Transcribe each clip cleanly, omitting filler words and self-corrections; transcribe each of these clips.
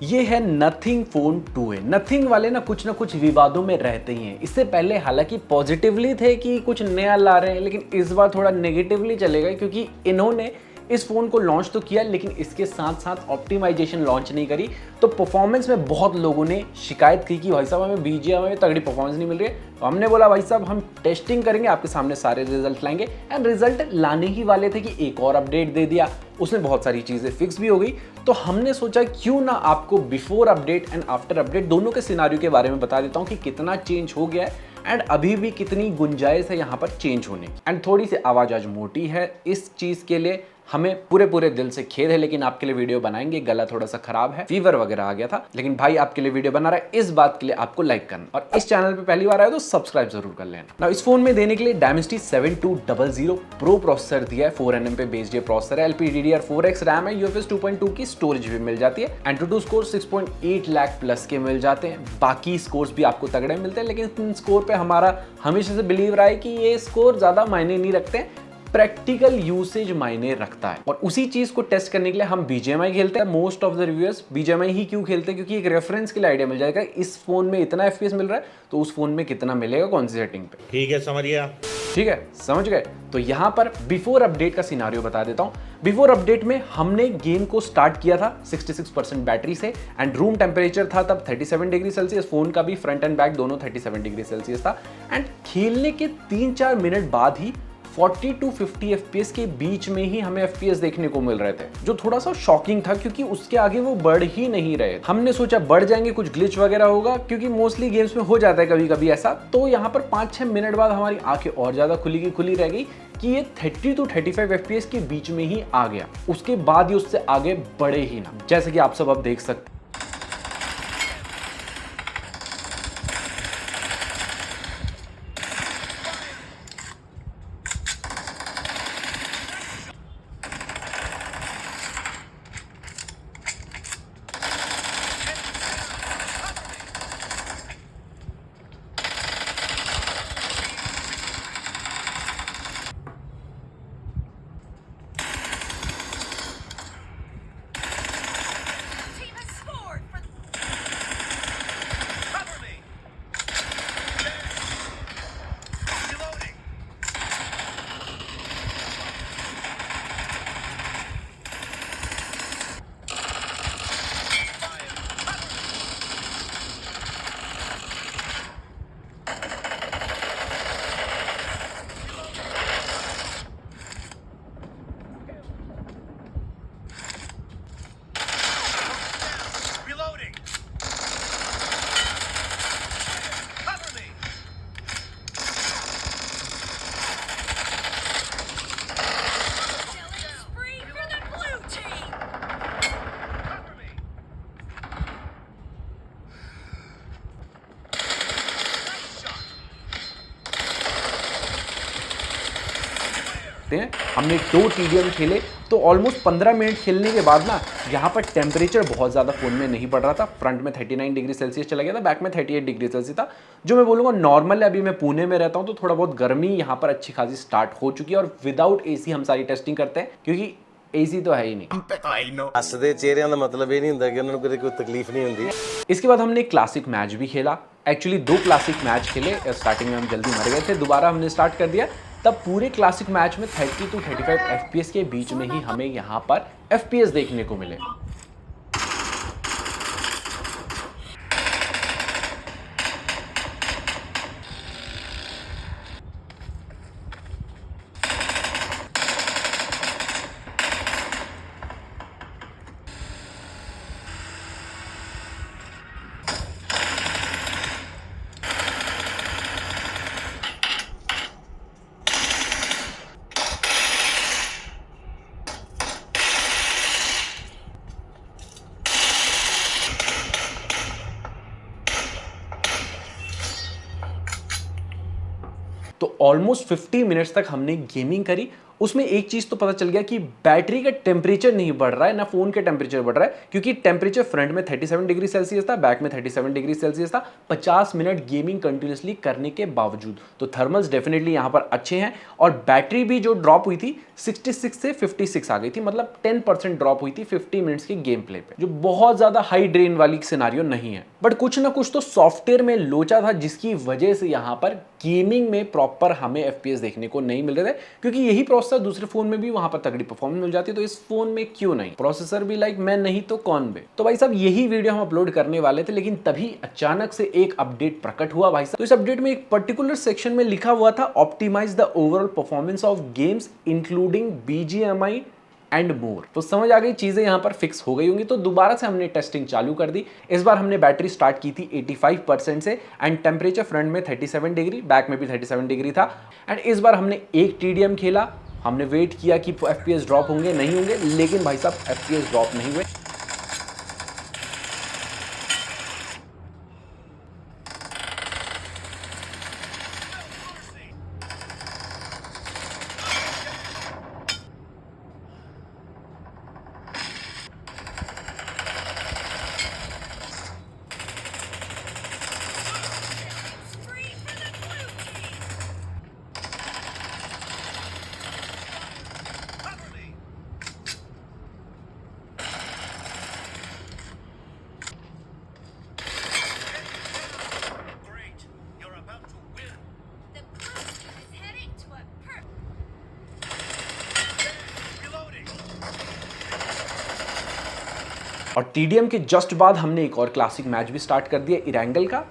ये है nothing phone 2A। Nothing वाले ना कुछ विवादों में रहते ही हैं। इससे पहले हालांकि पॉजिटिवली थे कि कुछ नया ला रहे हैं, लेकिन इस बार थोड़ा नेगेटिवली चलेगा क्योंकि इन्होंने इस फोन को लॉन्च तो किया लेकिन इसके साथ साथ ऑप्टिमाइजेशन लॉन्च नहीं करी। तो परफॉर्मेंस में बहुत लोगों ने शिकायत की कि भाई साहब हमें BGMI में तगड़ी परफॉर्मेंस नहीं मिल रही है। तो हमने बोला भाई साहब हम टेस्टिंग करेंगे, आपके सामने सारे रिजल्ट लाएंगे। एंड रिजल्ट लाने ही वाले थे कि एक और अपडेट दे दिया, उसमें बहुत सारी चीज़ें फिक्स भी हो गई। तो हमने सोचा क्यों ना आपको before update and after update दोनों के सिनारियो के बारे में बता देता हूँ कि कितना चेंज हो गया है एंड अभी भी कितनी गुंजाइश है यहाँ पर चेंज होने की। एंड थोड़ी सी आवाज़ आज मोटी है, इस चीज़ के लिए हमें पूरे दिल से खेद है, लेकिन आपके लिए वीडियो बनाएंगे। गला थोड़ा सा खराब है, फीवर वगैरह आ गया था, लेकिन भाई आपके लिए वीडियो बना रहा है, इस बात के लिए आपको लाइक करना और इस चैनल पे पहली बार आए तो सब्सक्राइब जरूर कर लेना। ना इस फोन में देने के लिए Dimensity 7200 प्रो प्रोसेसर दिया है, 4nm पे बेस्ड ये प्रोसेसर है, LPDDR4X रैम है, UFS 2.2 की स्टोरेज भी मिल जाती है। एंटूटू स्कोर 6.8 लाख प्लस के मिल जाते हैं। बाकी स्कोर्स भी आपको तगड़े मिलते हैं, लेकिन इन स्कोर पे हमारा हमेशा से बिलीव रहा है कि ये स्कोर ज्यादा मायने नहीं रखते, प्रैक्टिकल यूसेज मायने रखता है। और उसी चीज को टेस्ट करने के लिए हम BGMI खेलते हैं। Most of the reviewers BGMI ही क्यों खेलते हैं, क्योंकि एक रेफरेंस के लिए आइडिया मिल जाएगा इस फोन में इतना FPS मिल रहा है तो उस फोन में कितना मिलेगा कौन सी सेटिंग पे। ठीक है, समझ गया। ठीक है, समझ गए। तो यहाँ पर बिफोर अपडेट का सिनारियो बता देता हूँ। बिफोर अपडेट में हमने गेम को स्टार्ट किया था 66% बैटरी से एंड रूम टेम्परेचर था तब 37 डिग्री सेल्सियस। फोन का भी फ्रंट एंड बैक दोनों 37 डिग्री सेल्सियस था। एंड खेलने के 3-4 मिनट बाद ही 40 to 50 FPS के बीच में ही हमें FPS देखने को मिल रहे थे, जो थोड़ा सा शॉकिंग था क्योंकि उसके आगे वो बढ़ ही नहीं रहे। हमने सोचा बढ़ जाएंगे, कुछ ग्लिच वगैरह होगा, क्योंकि मोस्टली गेम्स में हो जाता है कभी कभी ऐसा। तो यहाँ पर 5-6 मिनट बाद हमारी आंखें और ज्यादा खुली रह गई कि ये 30 to 35 FPS के बीच में ही आ गया। उसके बाद ही उससे आगे बढ़े ही ना, जैसे कि आप सब अब देख सकते। हमने 2 TDM खेले तो ऑलमोस्ट 15 मिनट खेलने के बाद ना यहाँ पर टेम्परेचर बहुत ज़्यादा फ़ोन में नहीं बढ़ रहा था। फ्रंट में 39 डिग्री सेल्सियस चला गया था, बैक में 38 डिग्री सेल्सियस था, जो मैं बोलूँगा नॉर्मल है। अभी मैं पुणे में रहता हूँ तो थोड़ा बहुत गर्मी यहाँ पर अच्छी खासी स्टार्ट हो चुकी है। और विदाउट AC हम सारी टेस्टिंग करते हैं क्योंकि AC तो है ही नहीं। हसदे चेहरिਆਂ ਦਾ मतलब ये नहीं ਹੁੰਦਾ कि उन्होंने कोई तकलीफ नहीं होती। इसके बाद हमने क्लासिक मैच भी खेला। एक्चुअली 2 क्लासिक मैच खेले। स्टार्टिंग में हम जल्दी मर गए थे, दोबारा हमने स्टार्ट कर दिया। तब पूरे क्लासिक मैच में 30 to 35 FPS के बीच में ही हमें यहाँ पर FPS देखने को मिले। तो ऑलमोस्ट 50 मिनट्स तक हमने गेमिंग करी। उसमें एक चीज तो पता चल गया कि बैटरी का टेम्परेचर नहीं बढ़ रहा है, ना फोन का टेम्परेचर बढ़ रहा है, क्योंकि टेम्परेचर फ्रंट में 37 डिग्री सेल्सियस था, बैक में 37 डिग्री सेल्सियस था, 50 मिनट गेमिंग कंटिन्यूसली करने के बावजूद। तो थर्मल्स डेफिनेटली यहाँ पर अच्छे हैं, और बैटरी भी जो ड्रॉप हुई थी 66 से 56 आ गई थी, मतलब 10% ड्रॉप हुई थी 50 मिनट्स के गेम प्ले पे, जो बहुत ज्यादा हाई ड्रेन वाली सिनारियो नहीं है। बट कुछ ना कुछ तो सॉफ्टवेयर में लोचा था, जिसकी वजह से यहाँ पर गेमिंग में प्रॉपर हमें FPS देखने को नहीं मिल रहे थे, क्योंकि यही प्रोसेसर दूसरे फोन में भी वहां पर तगड़ी परफॉर्मेंस मिल जाती है, तो इस फोन में क्यों नहीं? प्रोसेसर भी लाइक मैं नहीं तो कौन बे। तो भाई साहब यही वीडियो हम अपलोड करने वाले थे, लेकिन तभी अचानक से एक अपडेट प्रकट हुआ भाई साहब। तो इस अपडेट में एक पर्टिकुलर सेक्शन में लिखा हुआ था optimize the overall performance of games including BGMI and more. तो समझ आ गई चीजें यहाँ पर फिक्स हो गई होंगी। तो दोबारा से हमने टेस्टिंग चालू कर दी। इस बार हमने बैटरी स्टार्ट की थी 85% से, एंड टेम्परेचर फ्रंट में 37 डिग्री, बैक में भी 37 डिग्री था। एंड इस बार हमने एक TDM खेला, हमने वेट किया कि FPS ड्रॉप होंगे नहीं होंगे, लेकिन भाई साहब FPS ड्रॉप नहीं हुए। और TDM के जस्ट बाद हमने एक और क्लासिक मैच भी स्टार्ट कर दिया इरेंगल का।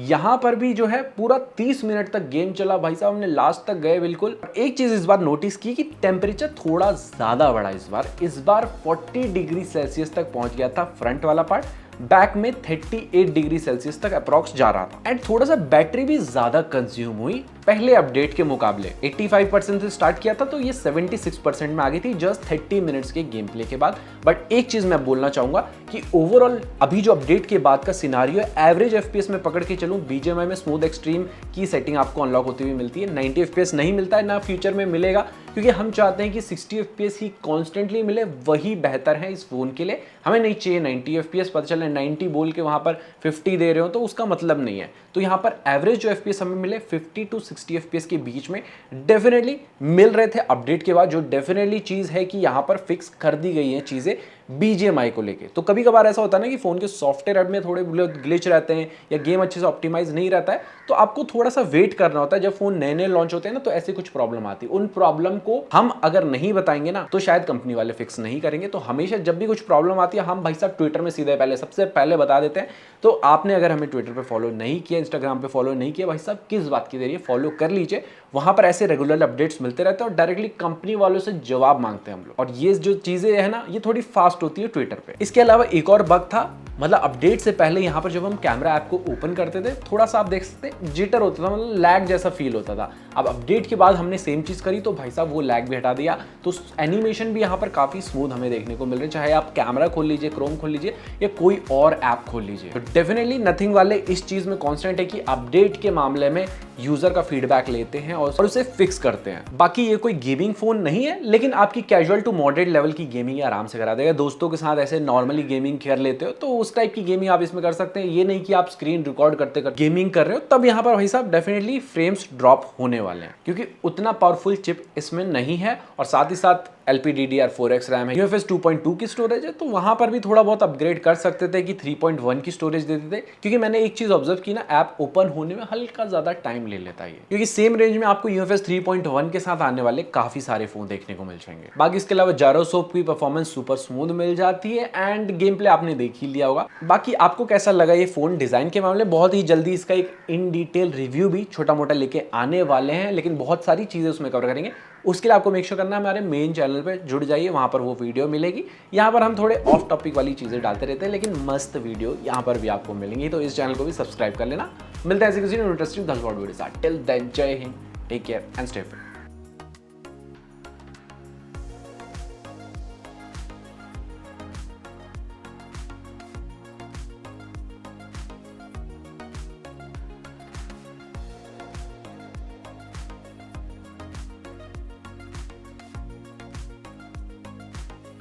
यहां पर भी जो है पूरा 30 मिनट तक गेम चला भाई साहब, हमने लास्ट तक गए बिल्कुल। एक चीज इस बार नोटिस की कि टेम्परेचर थोड़ा ज्यादा बढ़ा इस बार 40 डिग्री सेल्सियस तक पहुंच गया था फ्रंट वाला पार्ट, बैक में 38 डिग्री सेल्सियस तक अप्रॉक्स जा रहा था। एंड थोड़ा सा बैटरी भी ज्यादा कंज्यूम हुई पहले अपडेट के मुकाबले। 85% से स्टार्ट किया था, तो ये 76% में आ गई थी जस्ट 30 मिनट्स के गेम प्ले के बाद। बट एक चीज मैं बोलना चाहूंगा कि ओवरऑल अभी जो अपडेट के बाद का सिनारियो है, एवरेज FPS में पकड़ के चलूं, BGMI में स्मूथ एक्सट्रीम की सेटिंग आपको अनलॉक होती हुई मिलती है। 90 FPS नहीं मिलता है, ना फ्यूचर में मिलेगा, क्योंकि हम चाहते हैं कि 60 FPS ही कॉन्स्टेंटली मिले, वही बेहतर है इस फोन के लिए। हमें नहीं चाहिए 90 FPS, पता चले 90 बोल के वहां पर 50 दे रहे हो, तो उसका मतलब नहीं है। तो यहाँ पर एवरेज जो FPS हमें मिले 50 to 60 FPS के बीच में डेफिनेटली मिल रहे थे अपडेट के बाद। जो डेफिनेटली चीज है कि यहाँ पर फिक्स कर दी गई हैं चीजें BGMI को लेके। तो कभी कभार ऐसा होता है ना कि फोन के सॉफ्टवेयर में थोड़े ग्लिच रहते हैं या गेम अच्छे से ऑप्टिमाइज नहीं रहता है, तो आपको थोड़ा सा वेट करना होता है। जब फोन नए नए लॉन्च होते हैं ना, तो ऐसी कुछ प्रॉब्लम आती है। उन प्रॉब्लम को हम अगर नहीं बताएंगे ना, तो शायद कंपनी वाले फिक्स नहीं करेंगे। तो हमेशा जब भी कुछ प्रॉब्लम आती है, हम भाई साहब ट्विटर में सीधे सबसे पहले बता देते हैं। तो आपने अगर हमें ट्विटर पे फॉलो नहीं किया, इंस्टाग्राम पे फॉलो नहीं किया, भाई साहब किस बात की देरी है, फॉलो कर लीजिए। वहां पर ऐसे रेगुलर अपडेट्स मिलते रहते हैं और डायरेक्टली कंपनी वालों से जवाब मांगते हैं हम लोग। और ये जो चीजें है ना, ये थोड़ी फास्ट होती है ट्विटर पे। इसके अलावा एक और बग था, मतलब अपडेट से पहले यहाँ पर जब हम कैमरा ऐप को ओपन करते थे, थोड़ा सा आप देख सकते जिटर होता था, मतलब लैग जैसा फील होता था। अब अपडेट के बाद हमने सेम चीज करी, तो भाई साहब वो लैग भी हटा दिया। तो एनिमेशन भी यहाँ पर काफी स्मूथ हमें देखने को मिल रहे, चाहे आप कैमरा खोल लीजिए, क्रोम खोल लीजिए या कोई और ऐप खोल लीजिए। तो डेफिनेटली नथिंग वाले इस चीज में कॉन्स्टेंट है कि अपडेट के मामले में यूजर का फीडबैक लेते हैं और उसे फिक्स करते हैं। बाकी ये कोई गेमिंग फोन नहीं है, लेकिन आपकी कैजुअल टू मॉडरेट लेवल की गेमिंग आराम से करा देगा। दोस्तों के साथ ऐसे नॉर्मली गेमिंग कर लेते हो तो उस टाइप की गेमिंग आप इसमें कर सकते हैं। ये नहीं कि आप स्क्रीन रिकॉर्ड करते करते गेमिंग कर रहे हो, तब यहाँ पर भाई साहब डेफिनेटली फ्रेम्स ड्रॉप होने वाले हैं क्योंकि उतना पावरफुल चिप इसमें नहीं है। और साथ ही साथ LPDDR4X रैम है, UFS 2.2 की स्टोरेज है, तो वहां पर भी थोड़ा बहुत अपग्रेड कर सकते थे कि 3.1 की स्टोरेज देते थे। क्योंकि मैंने एक चीज ऑब्जर्व की ना, ऐप ओपन होने में हल्का ज्यादा टाइम ले लेता है क्योंकि सेम रेंज में आपको UFS 3.1 के साथ आने वाले काफी सारे फोन देखने को मिल जाएंगे। बाकी इसके अलावा जायरोस्कोप की परफॉर्मेंस सुपर स्मूथ मिल जाती है एंड गेम प्ले आपने देख ही लिया होगा। बाकी आपको कैसा लगा ये फोन डिजाइन के मामले, बहुत ही जल्दी इसका एक इन डिटेल रिव्यू भी छोटा मोटा लेके आने वाले हैं, लेकिन बहुत सारी चीजें उसमें कवर करेंगे। उसके लिए आपको मेक श्योर करना है हमारे मेन चैनल पे जुड़ जाइए, वहां पर वो वीडियो मिलेगी। यहाँ पर हम थोड़े ऑफ टॉपिक वाली चीजें डालते रहते हैं, लेकिन मस्त वीडियो यहाँ पर भी आपको मिलेंगी, तो इस चैनल को भी सब्सक्राइब कर लेना। मिलते हैं ऐसे किसी इंटरेस्टिंग वीडियो के साथ। टिल देन जय हिंद, take care and stay fit.